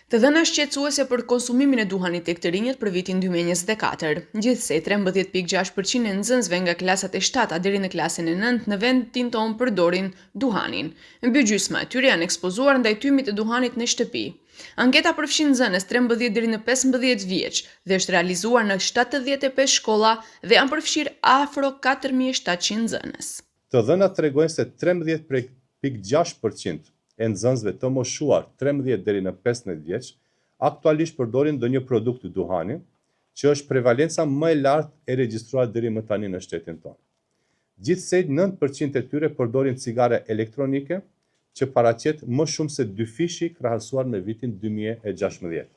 Të dhëna shqetësuese për konsumimin e duhanit tek të rinjët për vitin 2024. Gjithsej, 13.6% e nxënësve nga klasat e 7 deri në klasën e 9 në vendin tonë përdorin duhanin. Mbi gjysma e tyre janë ekspozuar ndaj tymit të duhanit në shtëpi. Anketa përfshin nxënës 13 deri në 15 vjeç dhe është realizuar në 75 shkolla dhe janë përfshirë afro 4.700 nxënës. Të dhënat tregojnë se 13.6% e nxënësve të moshuar 13 deri në 15 vjeç aktualisht përdorin ndonjë produkt të duhani, që është prevalenca më e lartë e regjistruar deri më tani në shtetin tonë. Gjithsej 9% e tyre përdorin cigare elektronike, që paraqet më shumë se 2 fishi krahasuar me vitin 2016.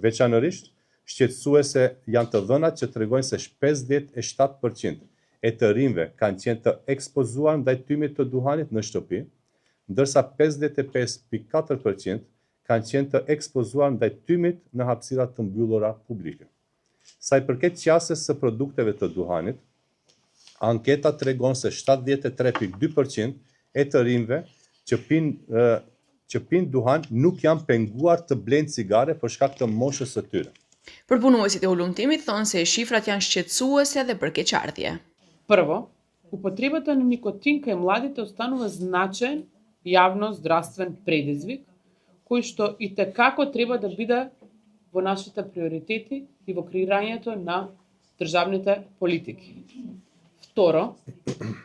Veçanërisht, shqetësuese janë të dhënat që tregojnë se 57% e të rinjve kanë qenë të ekspozuar ndaj tymit të duhanit në shtëpi, ndërsa 55.4% kanë qenë të ekspozuar ndaj tymit në hapësira të mbyllura publike. Sa i përket qasjes së produkteve të duhanit, anketa tregon se 73.2% e të rinjve që pinë duhan nuk janë penguar të blejnë cigare për shkak të moshës së tyre. Përpunuesit e ulumtimit thonë se shifrat janë shqetësuese dhe për keqardhje. Prvo, употребата на никотин кај младите останува значаен јавно-здравствен предизвик, кој што и текако треба да биде во нашите приоритети и во креирањето на државните политики. Второ,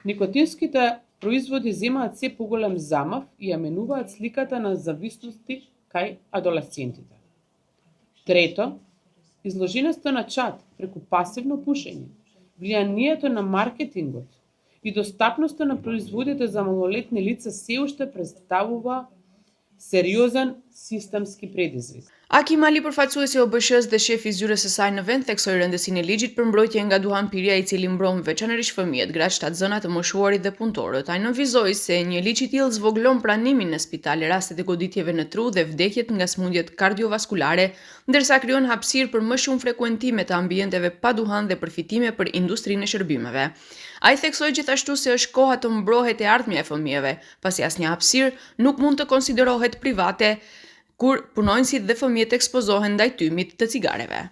никотинските производи земаат се поголем замав и ја менуваат сликата на зависности кај адолесцентите. Трето, изложеноста на чад преку пасивно пушење, влијанието на маркетингот и достапноста на производите за малолетни лица се уште представува сериозен системски предизвик. Aki Mali, përfaqësuesi i OBSH-s dhe shefi i zyrës së saj në vend, theksoi rëndësinë e ligjit për mbrojtje nga duhanpirja i cili mbron veçanërisht fëmijët, gratë shtatzëna të moshuarit dhe punëtorët. Ai nënvizoi se një ligj i tillë zvoglon pranimin në spitale rastet e goditjeve në tru dhe vdekjet nga smundjet kardiovaskulare, ndërsa krijon hapësirë për më shumë frekuentime të ambienteve pa duhan dhe përfitime për industrinë e shërbimeve. Ai theksoi gjithashtu se është koha të mbrohet e ardhmja e fëmijëve, pasi asnjë hapësirë nuk mund të konsiderohet private kur punonjësit dhe fëmijët ekspozohen ndaj tymit të cigareve.